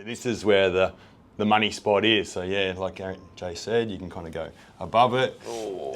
this is where the money spot is. So yeah, like Jay said, you can kind of go above it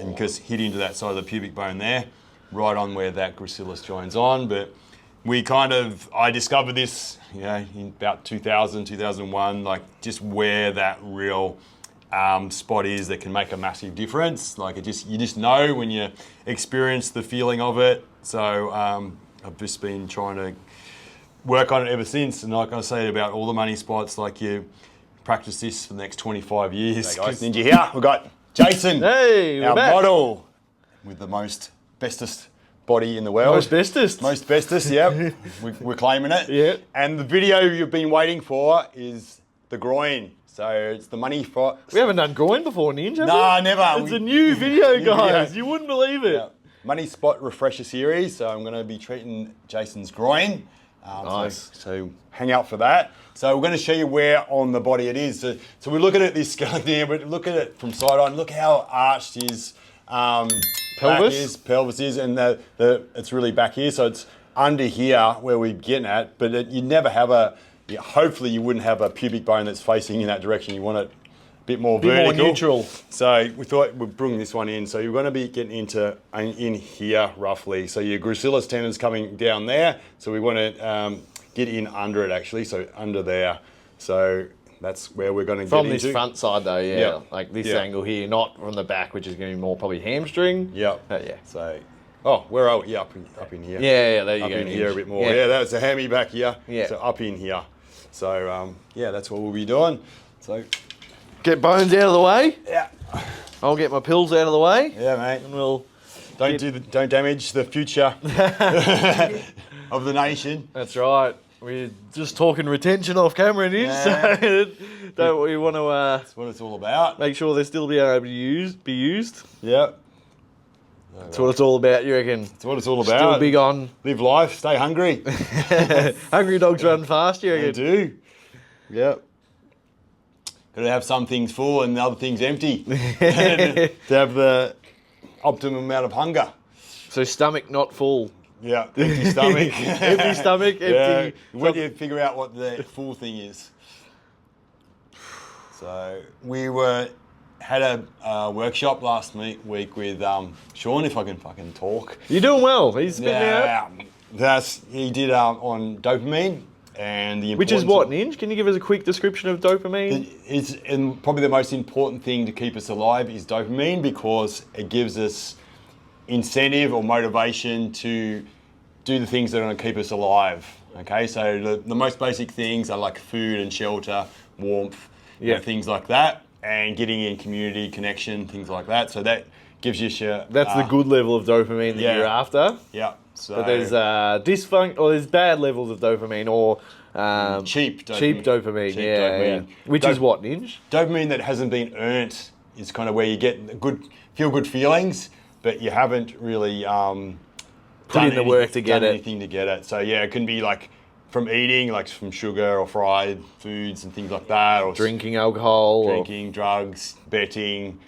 and just hit into that side of the pubic bone there, right on where that gracilis joins on. But I discovered this, in about 2000, 2001, like just where that real spot is that can make a massive difference. Like you just know when you experience the feeling of it. So I've just been trying to work on it ever since. And like I say about all the money spots, like you practice this for the next 25 years. Hey guys, Ninja here. We've got Jason, hey, our back. model with the bestest body in the world. Most bestest, yep. We're claiming it. Yeah. And the video you've been waiting for is the groin. So it's the money spot. We haven't done groin before, Ninja, have Nah, we? never. It's a new video, New guys. video. You wouldn't believe it. Yeah. Money spot refresher series. So I'm going to be treating Jason's groin. Nice. So hang out for that. So we're going to show you where on the body it is. So we're looking at this skeleton here, but look at it from side on. Look how arched his pelvis is, and it's really back here. So it's under here where we're getting at, but you never have hopefully you wouldn't have a pubic bone that's facing in that direction. You want it a bit more vertical. More neutral. So we thought we'd bring this one in. So you're going to be getting in here roughly. So your gracilis tendon's coming down there. So we want to get in under it actually. So under there. So that's where we're going to get into. From this front side though, yeah. Yep. Like this Yep. angle here, not from the back, which is going to be more probably hamstring. Yep. Yeah. So, where are we? Yeah, up in here. Yeah, there you up go. in here a bit more. Yeah. Yeah, that's a hammy back here. Yeah. So up in here. So that's what we'll be doing. So Get bones out of the way. yeah, I'll get my pills out of the way. yeah, mate. And we'll... Don't damage the future of the nation. That's right. We're just talking retention off camera, Ninja. Yeah. So don't we want to That's what it's all about. make sure they're still being able to be used? Yep. That's what it's all about, you reckon? That's what it's all about. Still big on Live life, stay hungry. hungry dogs run fast, you They reckon? do. Yep. Got to have some things full and the other things empty to have the optimum amount of hunger. So stomach not full. Yeah, empty stomach. Empty stomach, Yeah. empty. When you figure out what the full thing is. So we had a workshop last week with Sean, if I can fucking talk. You're doing well. He's spitting out. He did on dopamine and the Which is importance what, Ninja? Can you give us a quick description of dopamine? and probably the most important thing to keep us alive is dopamine, because it gives us incentive or motivation to do the things that are going to keep us alive. Okay, so the most basic things are like food and shelter, warmth, Yeah. things like that, and getting in community connection, things like that. So that gives you your... That's the good level of dopamine that yeah. you're after. Yeah. So But there's there's bad levels of dopamine or cheap dopamine. cheap dopamine. Cheap Yeah. dopamine. Which is what, Ninja? Dopamine that hasn't been earned is kind of where you get feel good feelings, but you haven't really Put in the work to get done it. anything to get it. So yeah, it can be like from eating, like from sugar or fried foods and things like that, or Drinking alcohol. drinking, drugs, betting,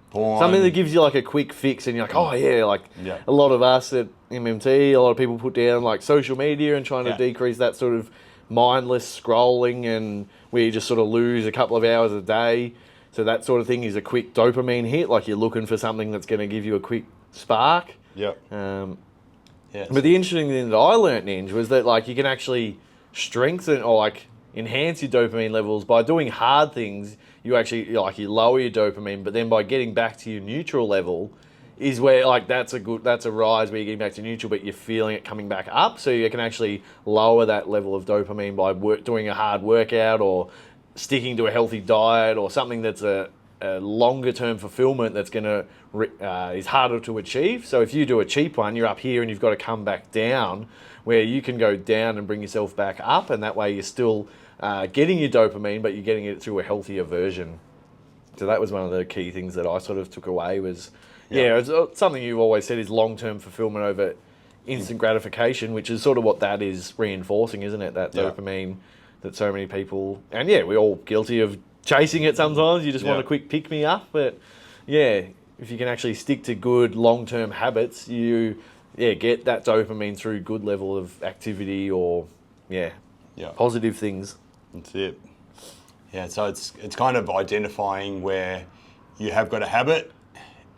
porn. Something that gives you like a quick fix and you're like, oh yeah, like Yeah. a lot of us at MMT, a lot of people put down like social media and trying to Yeah. decrease that sort of mindless scrolling and where you just sort of lose a couple of hours a day. So that sort of thing is a quick dopamine hit, like you're looking for something that's going to give you a quick spark. Yep. But the interesting thing that I learnt, Ninja, was that like you can actually strengthen or like enhance your dopamine levels by doing hard things. You actually you lower your dopamine, but then by getting back to your neutral level is where like that's a rise where you're getting back to neutral, but you're feeling it coming back up. So you can actually lower that level of dopamine by doing a hard workout or sticking to a healthy diet or something that's a longer term fulfillment that's going to is harder to achieve. So if you do a cheap one, you're up here and you've got to come back down, where you can go down and bring yourself back up, and that way you're still getting your dopamine, but you're getting it through a healthier version. So that was one of the key things that I sort of took away was, it's something you've always said is long-term fulfillment over instant gratification, which is sort of what that is reinforcing, isn't it? That dopamine that so many people, and we're all guilty of chasing it sometimes. You just want a quick pick-me-up, but if you can actually stick to good long-term habits, you get that dopamine through good level of activity or positive things. That's it. Yeah, so it's kind of identifying where you have got a habit,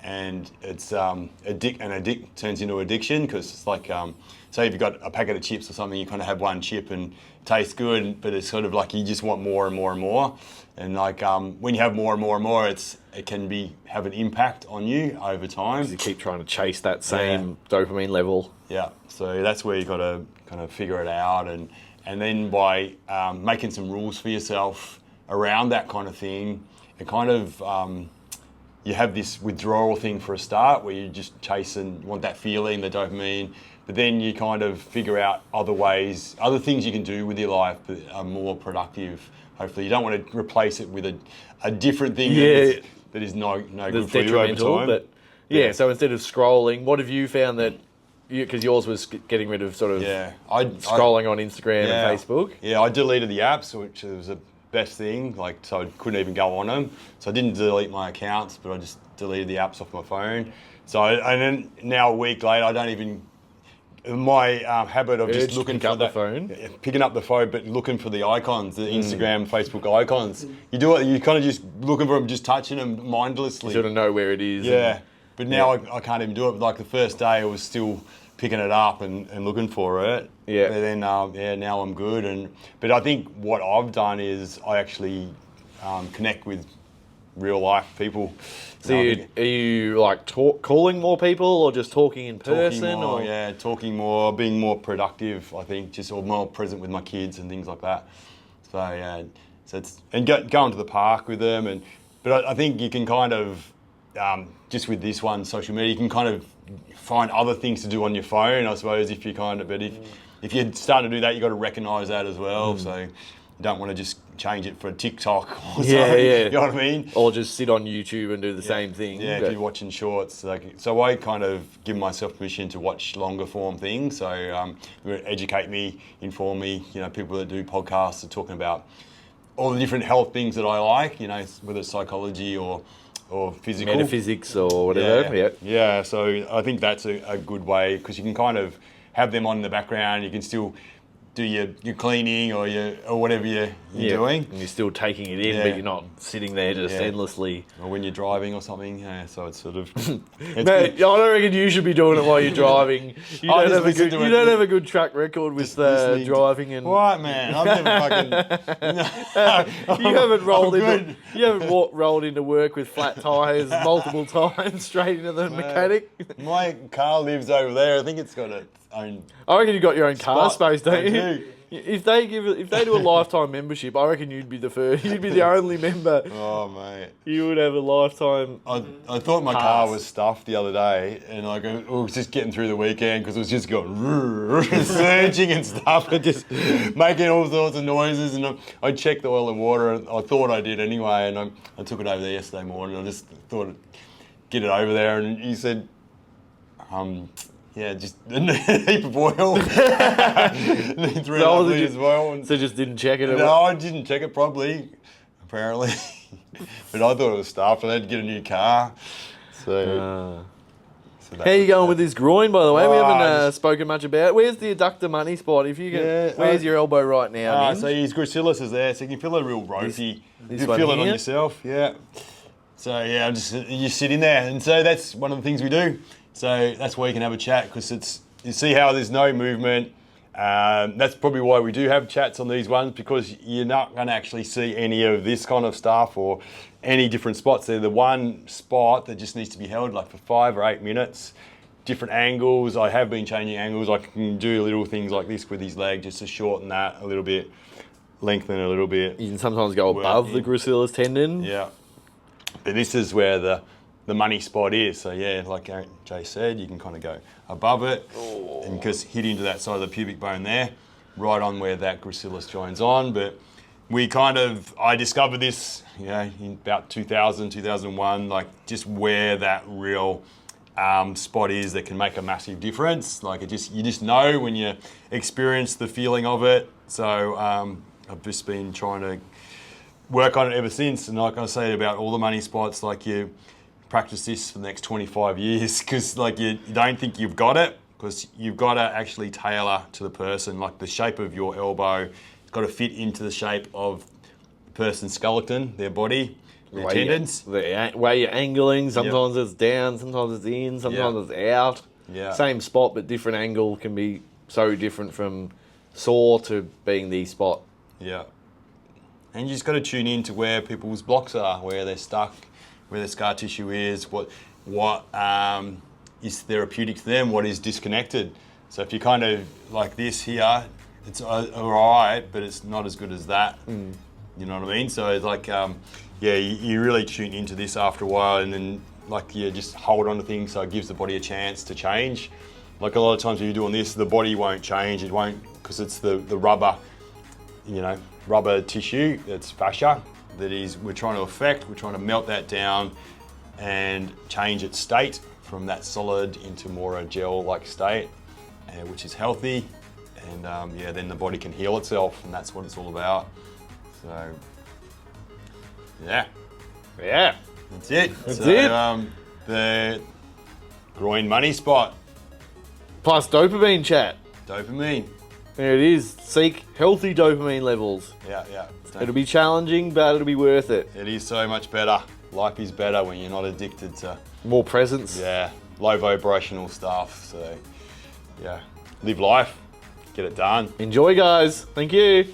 and it's addict turns into addiction, because it's like, say if you've got a packet of chips or something, you kind of have one chip and it tastes good, but it's sort of like you just want more and more and more. And like when you have more and more and more, it can have an impact on you over time. You keep trying to chase that same dopamine level. Yeah, so that's where you got to kind of figure it out, and then by making some rules for yourself around that kind of thing, it kind of you have this withdrawal thing for a start, where you just chase and want that feeling, the dopamine, but then you kind of figure out other things you can do with your life that are more productive. Hopefully, you don't want to replace it with a different thing that is no good for you over time. But so instead of scrolling, what have you found that? Because yours was getting rid of sort of scrolling on Instagram and Facebook. Yeah, I deleted the apps, which was the best thing. Like, so I couldn't even go on them. So I didn't delete my accounts, but I just deleted the apps off my phone. So and then now a week later, I don't even. My habit of just looking for the phone, picking up the phone, but looking for the icons, the Instagram, Facebook icons. You do it. You kind of just looking for them, just touching them mindlessly. You sort of know where it is. Yeah. But now I can't even do it. Like the first day, I was still picking it up and looking for it. Yeah. But then, now I'm good. But I think what I've done is I actually connect with real life people. So are you like calling more people, or just talking in person? Talking more, being more productive. I think or more present with my kids and things like that. So yeah, going to the park with them, but I think you can kind of. Just with this one, social media, you can kind of find other things to do on your phone, I suppose, if you're starting to do that, you've got to recognise that as well. So you don't want to just change it for TikTok or something. You know what I mean? Or just sit on YouTube and do the same thing. Yeah, if you're watching shorts. So I kind of give myself permission to watch longer form things. So educate me, inform me. People that do podcasts are talking about all the different health things that I like, whether it's psychology or physical. Metaphysics or whatever. Yeah, so I think that's a good way, because you can kind of have them on in the background. You can still do your cleaning or whatever you're doing. And you're still taking it in, but you're not sitting there just endlessly. Or when you're driving or something. So it's sort of... I don't reckon you should be doing it while you're driving. You don't have a good track record with driving and... What, man? I've never fucking... You haven't rolled into work with flat tyres multiple times straight into the mechanic. My car lives over there. I think it's got its own... I reckon you've got your own car space, don't you? I do. If they do a lifetime membership, I reckon you'd be the first. You'd be the only member. Oh, mate. You would have a lifetime. I thought my car was stuffed the other day, and I was just getting through the weekend because it was just going surging and stuff, and just making all sorts of noises. And I checked the oil and water, and I thought I did anyway. And I took it over there yesterday morning. I just thought I'd get it over there, and he said, yeah, just a heap of oil. 3 litres of oil. So just didn't check it? No, I didn't check it properly, apparently. But I thought it was stuffed, and I had to get a new car. So how are you going with this groin, by the way? We haven't spoken much about it. Where's the adductor money spot? If you can, where's your elbow right now? So his gracilis is there, so you can feel it real ropey. You can feel it on yourself, yeah. So yeah, you sit in there, and so that's one of the things we do. So that's why you can have a chat, because you see how there's no movement. That's probably why we do have chats on these ones, because you're not going to actually see any of this kind of stuff or any different spots. They're the one spot that just needs to be held like for 5 or 8 minutes. Different angles. I have been changing angles. I can do little things like this with his leg just to shorten that a little bit, lengthen it a little bit. You can sometimes go above the gracilis tendon. Yeah. But this is where the money spot is. So yeah, like Jay said, you can kind of go above it and just hit into that side of the pubic bone there, right on where that gracilis joins on. But I discovered this, in about 2000, 2001, like just where that real spot is that can make a massive difference. Like you just know when you experience the feeling of it. So I've just been trying to work on it ever since. And like I say about all the money spots, like you practice this for the next 25 years, because like you don't think you've got it, because you've got to actually tailor to the person. Like the shape of your elbow, it's got to fit into the shape of person's skeleton, their body, their Way tendons. The way you're angling, sometimes it's down, sometimes it's in, sometimes it's out. Yeah. Same spot, but different angle can be so different from sore to being the spot. Yeah. And you just got to tune in to where people's blocks are, where they're stuck, where the scar tissue is, what is therapeutic to them, what is disconnected. So if you're kind of like this here, it's all right, but it's not as good as that. You know what I mean? So it's like, you really tune into this after a while, and then like you just hold on to things so it gives the body a chance to change. Like a lot of times when you're doing this, the body won't change. It won't, because it's the rubber, rubber tissue, that's fascia, we're trying to affect, we're trying to melt that down and change its state from that solid into more a gel-like state, which is healthy. And then the body can heal itself, and that's what it's all about. So, yeah. Yeah. That's it. That's it. The groin money spot. Plus dopamine chat. Dopamine. There it is. Seek healthy dopamine levels. Yeah. It'll be challenging, but it'll be worth it. It is so much better. Life is better when you're not addicted to More presence. low vibrational stuff. So, live life, get it done. Enjoy, guys. Thank you.